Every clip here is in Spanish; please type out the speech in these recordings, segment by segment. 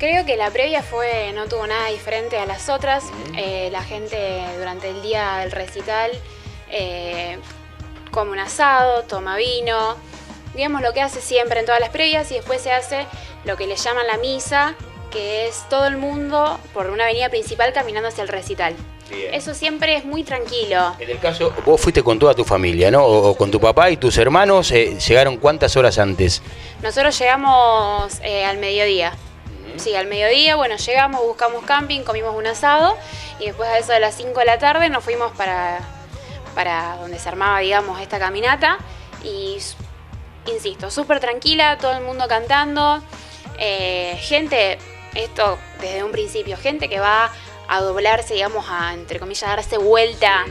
Creo que la previa no tuvo nada diferente a las otras. La gente durante el día del recital come un asado, toma vino, digamos lo que hace siempre en todas las previas, y después se hace lo que le llaman la misa, que es todo el mundo por una avenida principal caminando hacia el recital. Bien. Eso siempre es muy tranquilo. En el caso, vos fuiste con toda tu familia, ¿no? O con tu papá y tus hermanos, ¿llegaron cuántas horas antes? Nosotros llegamos al mediodía. Sí, al mediodía, bueno, llegamos, buscamos camping, comimos un asado y después a eso de las 5 de la tarde nos fuimos para donde se armaba, digamos, esta caminata y, insisto, súper tranquila, todo el mundo cantando, gente, esto desde un principio, gente que va a doblarse, digamos, a, entre comillas, darse vuelta,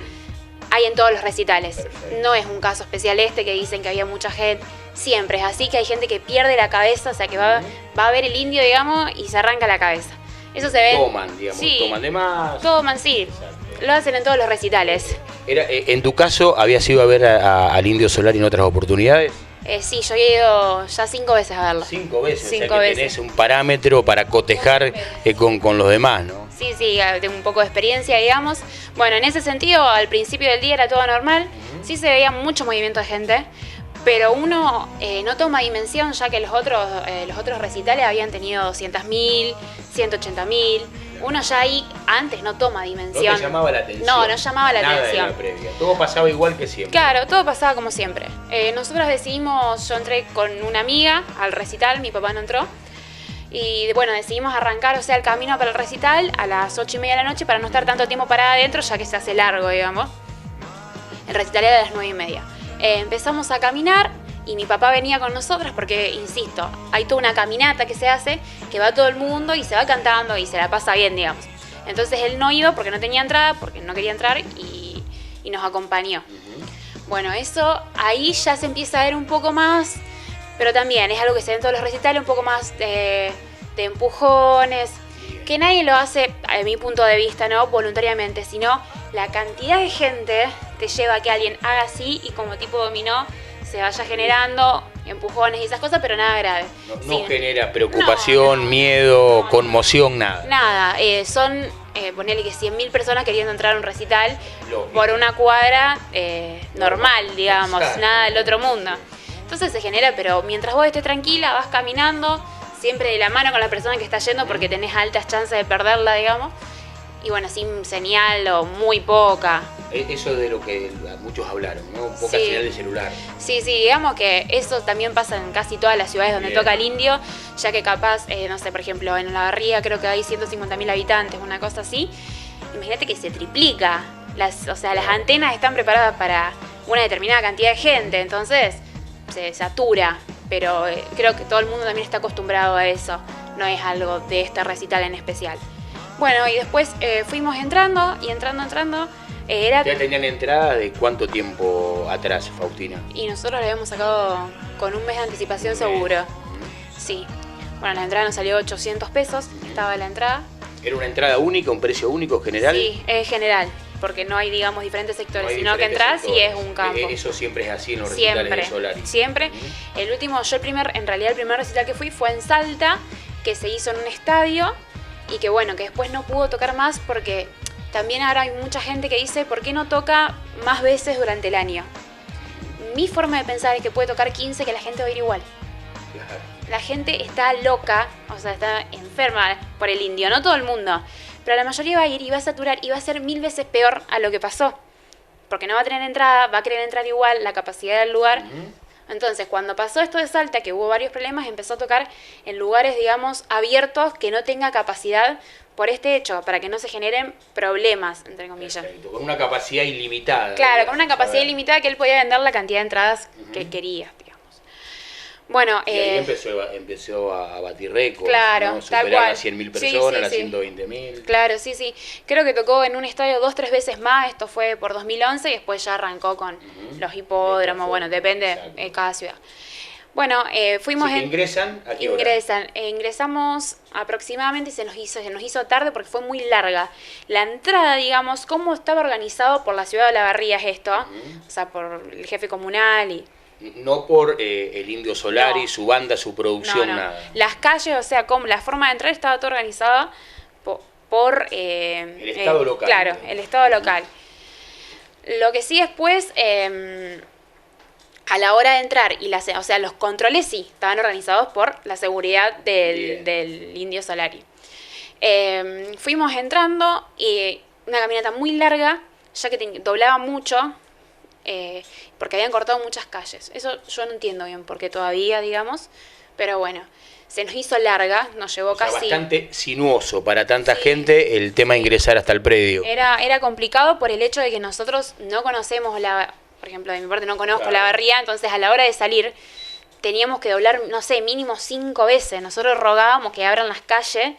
hay en todos los recitales. Perfecto. No es un caso especial este que dicen que había mucha gente. Siempre es así, que hay gente que pierde la cabeza, o sea que va a ver el indio, digamos, y se arranca la cabeza. Eso se ve. Toman, digamos, sí, toman de más. Toman, sí. Exacto. Lo hacen en todos los recitales. En tu caso, ¿habías ido a ver al Indio Solari en otras oportunidades? Sí, yo he ido ya 5 veces a verlo. 5 veces, 5 o sea que veces. tenés un parámetro para cotejar con los demás, ¿no? Sí, tengo un poco de experiencia, digamos. Bueno, en ese sentido, al principio del día era todo normal. Sí se veía mucho movimiento de gente, pero uno no toma dimensión, ya que los otros recitales habían tenido 200.000, 180.000. Uno ya ahí antes no toma dimensión. No te llamaba la atención. No llamaba la Nada atención. de la previa. Todo pasaba igual que siempre. Claro, todo pasaba como siempre. Nosotros decidimos, yo entré con una amiga al recital, mi papá no entró. Y bueno, decidimos arrancar, o sea, el camino para el recital a las 8:30 de la noche para no estar tanto tiempo parada adentro, ya que se hace largo, digamos. El recital era a las 9:30. Empezamos a caminar y mi papá venía con nosotras porque, insisto, hay toda una caminata que se hace, que va todo el mundo y se va cantando y se la pasa bien, digamos. Entonces él no iba porque no tenía entrada, porque no quería entrar y nos acompañó. Bueno, eso ahí ya se empieza a ver un poco más, pero también es algo que se ve en todos los recitales, un poco más de empujones, que nadie lo hace, a mi punto de vista, no voluntariamente, sino la cantidad de gente te lleva a que alguien haga así y como tipo dominó se vaya generando empujones y esas cosas, pero nada grave. No genera preocupación, miedo, conmoción, nada. Nada, son ponerle que 100.000 personas queriendo entrar a un recital. Lógico. Por una cuadra normal, digamos, Exacto. nada del otro mundo. Entonces se genera, pero mientras vos estés tranquila, vas caminando, siempre de la mano con la persona que está yendo porque tenés altas chances de perderla, digamos. Y bueno, sin señal o muy poca. Eso de lo que muchos hablaron, ¿no? Poca Sí. señal de celular. Sí, digamos que eso también pasa en casi todas las ciudades donde Bien. toca el indio, ya que capaz, no sé, por ejemplo, en La Barriga creo que hay 150.000 habitantes, una cosa así. Imagínate que se triplica. O sea, las antenas están preparadas para una determinada cantidad de gente, entonces se satura. Pero creo que todo el mundo también está acostumbrado a eso. No es algo de este recital en especial. Bueno, y después fuimos entrando y entrando. ¿Ya tenían entrada de cuánto tiempo atrás, Faustina? Y nosotros la habíamos sacado con un mes de anticipación seguro. Sí. Bueno, la entrada nos salió 800 pesos, estaba la entrada. ¿Era una entrada única, un precio único general? Sí, es general, porque no hay, digamos, diferentes sectores, No hay sino que diferentes entras y sectores. es un campo. Eso siempre es así en los recitales de Solari. Siempre. El último, en realidad el primer recital que fui fue en Salta, que se hizo en un estadio y que bueno, que después no pudo tocar más porque también ahora hay mucha gente que dice, ¿por qué no toca más veces durante el año? Mi forma de pensar es que puede tocar 15, que la gente va a ir igual. Claro. La gente está loca, o sea, está enferma por el indio, no todo el mundo. Pero la mayoría va a ir y va a saturar y va a ser 1000 veces peor a lo que pasó. Porque no va a tener entrada, va a querer entrar igual, la capacidad del lugar. Entonces, cuando pasó esto de Salta, que hubo varios problemas, empezó a tocar en lugares, digamos, abiertos que no tenga capacidad por este hecho, para que no se generen problemas, entre comillas. Perfecto. Con una capacidad ilimitada. Claro, con una digamos, capacidad a ver. ilimitada que él podía vender la cantidad de entradas que quería, digamos. Bueno, Y ahí empezó a batir récords, claro, ¿no? tal Superar cual. las 100.000 Sí, personas, sí, las sí. 120.000. Claro, sí. Creo que tocó en un estadio 2-3 veces más, esto fue por 2011 y después ya arrancó con los hipódromos, bueno, depende de cada ciudad. Bueno, fuimos Así que ingresan, ¿a qué hora? ingresamos aproximadamente y se nos hizo tarde porque fue muy larga. La entrada, digamos, cómo estaba organizado por la ciudad de La Barriga es esto, o sea, por el jefe comunal y No por el Indio Solari, No. su banda, su producción, No. nada. Las calles, o sea, como la forma de entrar estaba todo organizada por El Estado local. Claro, el Estado local. Lo que sí después, a la hora de entrar, o sea, los controles sí, estaban organizados por la seguridad del Indio Solari. Fuimos entrando y una caminata muy larga, ya que doblaba mucho, porque habían cortado muchas calles. Eso yo no entiendo bien por qué todavía, digamos, pero bueno, se nos hizo larga, nos llevó casi... bastante sinuoso para tanta gente el tema de ingresar hasta el predio. Era complicado por el hecho de que nosotros no conocemos por ejemplo, de mi parte no conozco la barría, entonces a la hora de salir teníamos que doblar, no sé, mínimo 5 veces. Nosotros rogábamos que abran las calles,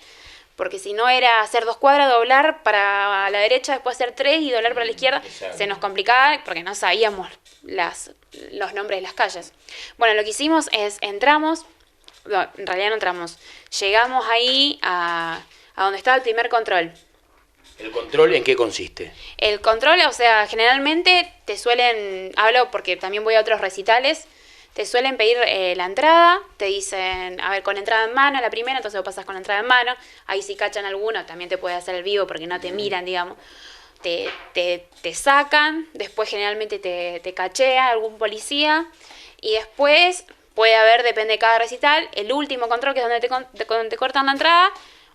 porque si no era hacer 2 cuadras, doblar para la derecha, después hacer 3 y doblar para la izquierda. Exacto. Se nos complicaba porque no sabíamos los nombres de las calles. Bueno, lo que hicimos es, entramos, no, en realidad no entramos, llegamos ahí a donde estaba el primer control. ¿El control en qué consiste? El control, o sea, generalmente te suelen, hablo porque también voy a otros recitales, te suelen pedir la entrada, te dicen, a ver, con entrada en mano la primera, entonces vos pasas con entrada en mano, ahí si cachan alguno, también te puede hacer el vivo porque no te miran, digamos, te sacan, después generalmente te cachea algún policía, y después puede haber, depende de cada recital, el último control, que es donde te cortan la entrada,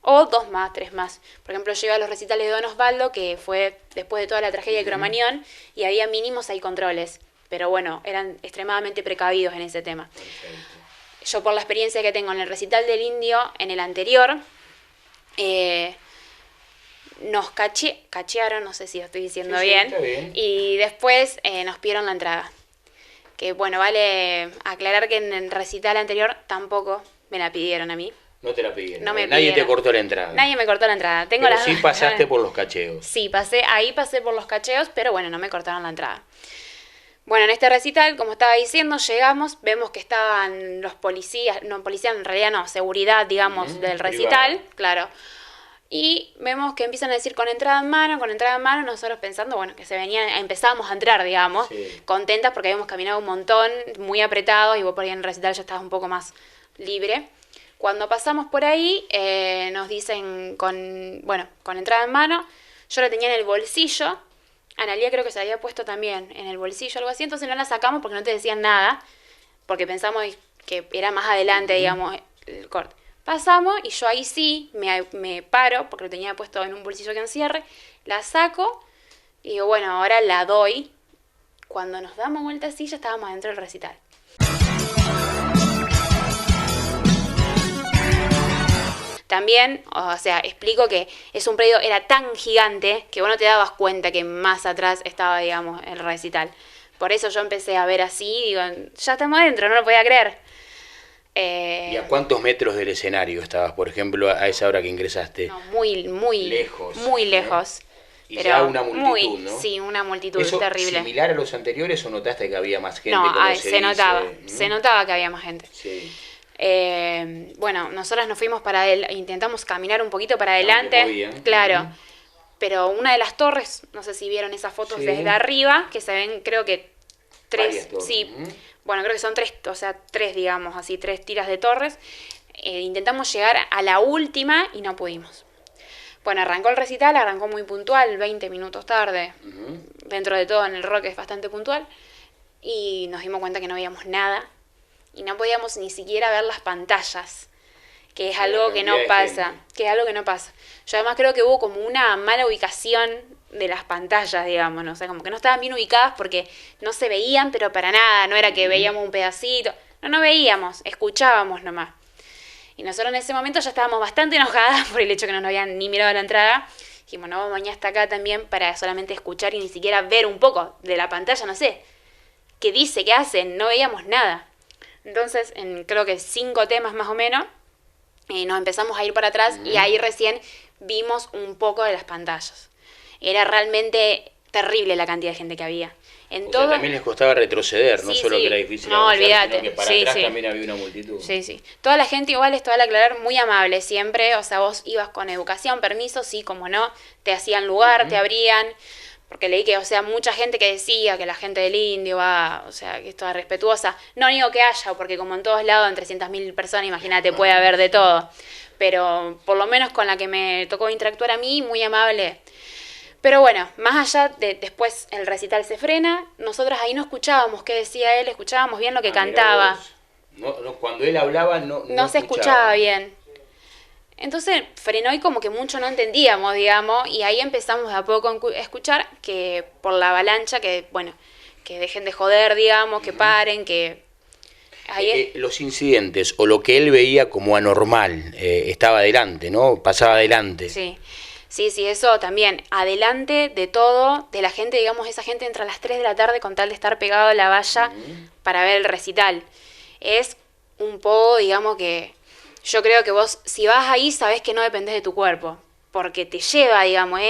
o 2 más, 3 más. Por ejemplo, yo iba a los recitales de Don Osvaldo, que fue después de toda la tragedia de Cromañón, y había mínimo 6 controles. Pero bueno, eran extremadamente precavidos en ese tema. Perfecto. Yo, por la experiencia que tengo en el recital del Indio, en el anterior, nos cachearon, no sé si lo estoy diciendo bien, está bien, y después nos pidieron la entrada. Que bueno, vale aclarar que en el recital anterior tampoco me la pidieron a mí. No te la pidieron. No me Nadie pidieron. te cortó la entrada. Nadie me cortó la entrada. Pero sí pasaste por los cacheos. Sí, ahí pasé por los cacheos, pero bueno, no me cortaron la entrada. Bueno, en este recital, como estaba diciendo, llegamos, vemos que estaban los policías, no policías, en realidad no, seguridad, digamos, del recital, privado. Claro. Y vemos que empiezan a decir con entrada en mano, nosotros pensando, bueno, que empezábamos a entrar, digamos, sí, contentas porque habíamos caminado un montón, muy apretados, y vos por ahí en el recital ya estabas un poco más libre. Cuando pasamos por ahí, nos dicen con entrada en mano. Yo la tenía en el bolsillo. Analía creo que se había puesto también en el bolsillo, algo así. Entonces no la sacamos porque no te decían nada. Porque pensamos que era más adelante, digamos, el corte. Pasamos y yo ahí sí me paro, porque lo tenía puesto en un bolsillo que encierre. La saco y digo, bueno, ahora la doy. Cuando nos damos vuelta así, ya estábamos dentro del recital. También, o sea, explico que es un predio, era tan gigante que vos no te dabas cuenta que más atrás estaba, digamos, el recital. Por eso yo empecé a ver así, digo, ya estamos adentro, no lo podía creer. ¿Y a cuántos metros del escenario estabas, por ejemplo, a esa hora que ingresaste? No, muy lejos. Muy lejos. Y pero ya una multitud, ¿no? Sí, una multitud ¿Eso terrible. ¿Similar a los anteriores o notaste que había más gente? No, se notaba que había más gente. Sí. Bueno, nosotras nos fuimos intentamos caminar un poquito para adelante, claro, pero una de las torres, no sé si vieron esas fotos desde arriba, que se ven, creo que 3, sí, bueno, creo que son 3, o sea, 3, digamos, así, 3 tiras de torres. Intentamos llegar a la última y no pudimos. Bueno, arrancó el recital, arrancó muy puntual, 20 minutos tarde, dentro de todo en el rock es bastante puntual, y nos dimos cuenta que no veíamos nada. Y no podíamos ni siquiera ver las pantallas, que es algo que no pasa. Yo además creo que hubo como una mala ubicación de las pantallas, digamos, ¿no? O sea, como que no estaban bien ubicadas porque no se veían, pero para nada, no era que veíamos un pedacito, no veíamos, escuchábamos nomás. Y nosotros en ese momento ya estábamos bastante enojadas por el hecho que no nos habían ni mirado la entrada. Dijimos, no, vamos a venir hasta acá también para solamente escuchar y ni siquiera ver un poco de la pantalla, no sé, qué dice, qué hacen, no veíamos nada. Entonces, creo que 5 temas más o menos, nos empezamos a ir para atrás y ahí recién vimos un poco de las pantallas. Era realmente terrible la cantidad de gente que había. También les costaba retroceder, no solo que era difícil avanzar, olvídate, sino que para atrás también había una multitud. Sí. Toda la gente igual, esto vale aclarar, muy amable siempre, o sea, vos ibas con educación, permiso, sí, como no, te hacían lugar, te abrían, porque leí que, o sea, mucha gente que decía que la gente del Indio va, o sea, que es toda respetuosa. No digo que haya, porque como en todos lados, en 300.000 personas, imagínate, puede haber de todo. Pero por lo menos con la que me tocó interactuar a mí, muy amable. Pero bueno, más allá de después el recital se frena, nosotras ahí no escuchábamos qué decía él, escuchábamos bien lo que cantaba. Cuando él hablaba no se escuchaba bien. Entonces frenó y como que mucho no entendíamos, digamos, y ahí empezamos de a poco a escuchar que por la avalancha, que bueno, que dejen de joder, digamos, que paren, que... los incidentes o lo que él veía como anormal estaba adelante, ¿no? Pasaba adelante. Sí, eso también. Adelante de todo, de la gente, digamos, esa gente entra a las 3 de la tarde con tal de estar pegado a la valla para ver el recital. Es un poco, digamos, que yo creo que vos, si vas ahí, sabés que no dependés de tu cuerpo, porque te lleva, digamos,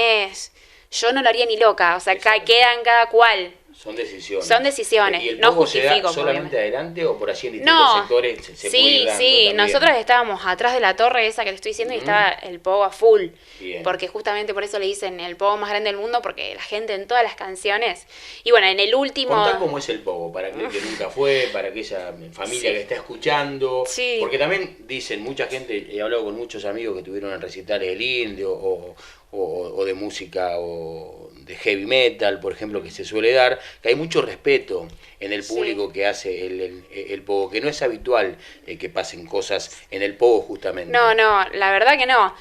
yo no lo haría ni loca, o sea, quedan cada cual. Son decisiones. Son decisiones, ¿Y el no pogo se da justifico. solamente adelante o por allí en distintos sectores se puede ir dando Sí, también? nosotros estábamos atrás de la torre esa que te estoy diciendo y estaba el pogo a full. Bien. Porque justamente por eso le dicen el pogo más grande del mundo, porque la gente en todas las canciones. Y bueno, en el último... Contá cómo es el pogo, para aquel que nunca fue, para aquella familia que está escuchando. Sí. Porque también dicen, mucha gente, he hablado con muchos amigos que tuvieron en recitales del Indio o de música o de heavy metal, por ejemplo, que se suele dar, que hay mucho respeto en el público que hace el pogo, que no es habitual que pasen cosas en el pogo justamente. No, la verdad que no.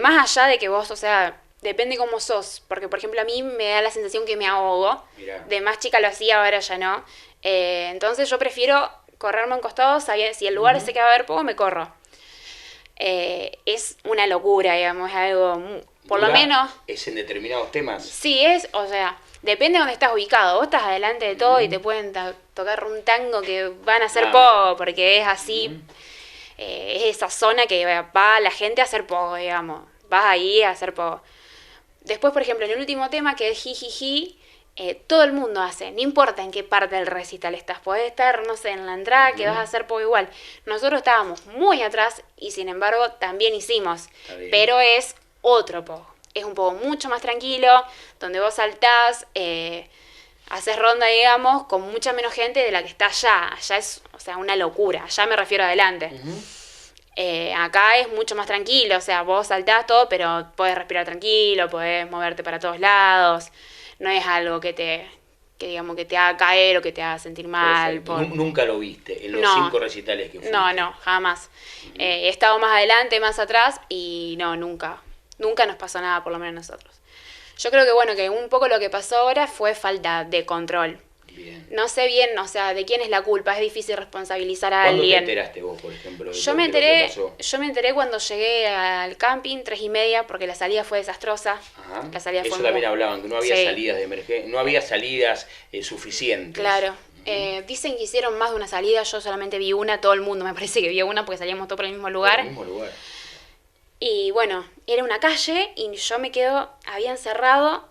Más allá de que vos, o sea, depende cómo sos, porque por ejemplo a mí me da la sensación que me ahogo. Mirá. De más chica lo hacía, ahora ya no. Entonces yo prefiero correrme a un costado, si el lugar se que va a haber pogo, me corro. Es una locura, digamos, es algo... Por lo menos... ¿Es en determinados temas? Sí, o sea, depende de dónde estás ubicado. Vos estás adelante de todo y te pueden tocar un tango que van a hacer pogo, porque es así. Es esa zona que va la gente a hacer pogo, digamos. Vas ahí a hacer pogo. Después, por ejemplo, en el último tema, que es Jijiji, todo el mundo hace. No importa en qué parte del recital estás. Podés estar, no sé, en la entrada, que vas a hacer pogo igual. Nosotros estábamos muy atrás y, sin embargo, también hicimos. Pero es... otro pogo. Es un pogo mucho más tranquilo, donde vos saltás, haces ronda, digamos, con mucha menos gente de la que está allá. Allá es, o sea, una locura. Allá me refiero adelante. Acá es mucho más tranquilo, o sea, vos saltás todo, pero podés respirar tranquilo, podés moverte para todos lados. No es algo que digamos, que te haga caer o que te haga sentir mal. Nunca lo viste en los 5 recitales que fuiste. No, jamás. He estado más adelante, más atrás y no, nunca nos pasó nada, por lo menos nosotros. Yo creo que bueno, que un poco lo que pasó ahora fue falta de control. Bien. No sé bien, o sea, de quién es la culpa, es difícil responsabilizar a alguien. ¿Cuándo te enteraste vos, por ejemplo? Yo me enteré cuando llegué al camping, 3:30, porque la salida fue desastrosa. Ajá. La salida Eso fue también hablaban, que no había salidas de emergencia, no había salidas suficientes. Claro. Dicen que hicieron más de una salida, yo solamente vi una, todo el mundo me parece que vio una porque salíamos todos por el mismo lugar. Por el mismo lugar. Y bueno, era una calle y yo habían cerrado,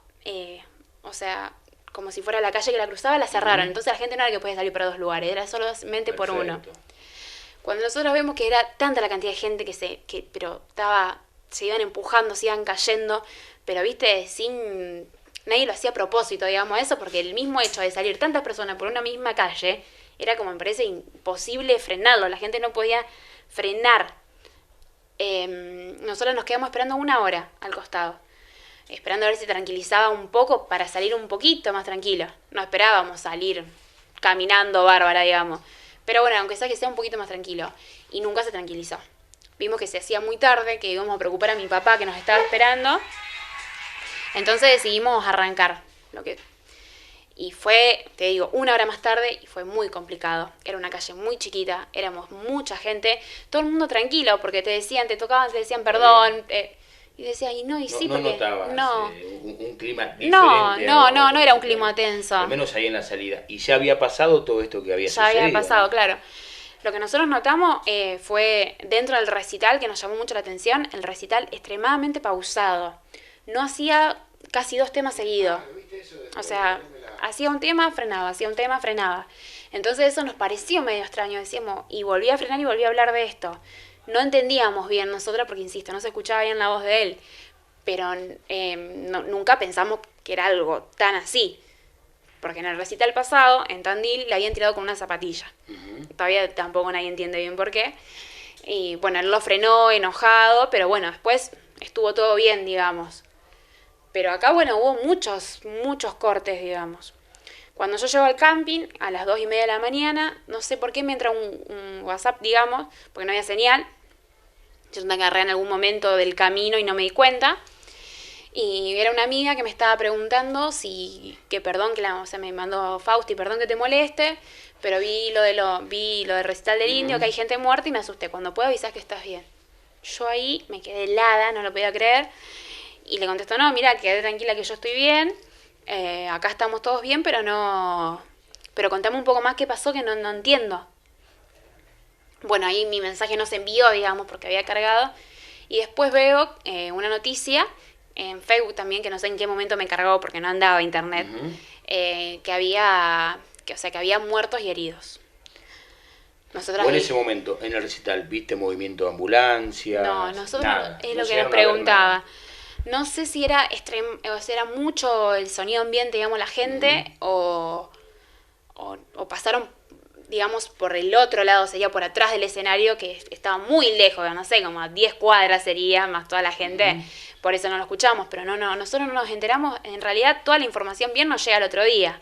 o sea, como si fuera la calle que la cruzaba, la cerraron. Entonces la gente no era que podía salir para 2 lugares, era solamente por uno. Cuando nosotros vemos que era tanta la cantidad de gente pero se iban empujando, se iban cayendo, pero viste, nadie lo hacía a propósito, digamos, eso, porque el mismo hecho de salir tantas personas por una misma calle, era como me parece imposible frenarlo, la gente no podía frenar. Nosotros nos quedamos esperando 1 hora al costado, esperando a ver si tranquilizaba un poco para salir un poquito más tranquilo. No esperábamos salir caminando bárbara, digamos, pero bueno, aunque sea un poquito más tranquilo, y nunca se tranquilizó. Vimos que se hacía muy tarde, que íbamos a preocupar a mi papá que nos estaba esperando, entonces decidimos arrancar. Y fue, te digo, 1 hora más tarde y fue muy complicado. Era una calle muy chiquita, éramos mucha gente, todo el mundo tranquilo, porque te decían perdón, y decía, y no, y sí, no porque... notabas no un clima diferente. No era un clima tenso. Al menos ahí en la salida. Y ya había pasado todo esto que había sucedido. Ya había pasado, claro. Lo que nosotros notamos fue dentro del recital, que nos llamó mucho la atención, el recital extremadamente pausado. No hacía casi 2 temas seguidos. O sea, hacía un tema, frenaba, Entonces eso nos pareció medio extraño, decíamos, y volví a frenar y volví a hablar de esto. No entendíamos bien nosotras, porque insisto, no se escuchaba bien la voz de él. pero nunca pensamos que era algo tan así. Porque en el recital pasado, en Tandil, le habían tirado con una zapatilla. Todavía tampoco nadie entiende bien por qué. Y bueno, él lo frenó enojado, pero bueno, después estuvo todo bien, digamos. Pero acá, bueno, hubo muchos cortes, digamos. Cuando yo llego al camping, a las 2:30 de la mañana, no sé por qué me entra un WhatsApp, digamos, porque no había señal. Yo me agarré en algún momento del camino y no me di cuenta. Y era una amiga que me estaba preguntando que perdón, o sea, me mandó Fausti, perdón que te moleste, pero vi lo del recital del Indio, que hay gente muerta y me asusté. Cuando puedo avisar que estás bien. Yo ahí me quedé helada, no lo podía creer. Y le contestó, no, mira, quédate tranquila que yo estoy bien. Acá estamos todos bien, pero no... Pero contame un poco más qué pasó, que no entiendo. Bueno, ahí mi mensaje no se envió, digamos, porque había cargado. Y después veo una noticia en Facebook también, que no sé en qué momento me cargó porque no andaba internet, que había muertos y heridos. Nosotras en ese momento, en el recital, ¿viste movimiento de ambulancia? No, nosotros nada, es lo que nos preguntaba. No sé si era era mucho el sonido ambiente, digamos, la gente, o pasaron, digamos, por el otro lado, sería por atrás del escenario, que estaba muy lejos, no sé, como a 10 cuadras sería, más toda la gente, por eso no lo escuchamos, pero nosotros no nos enteramos, en realidad toda la información bien nos llega el otro día.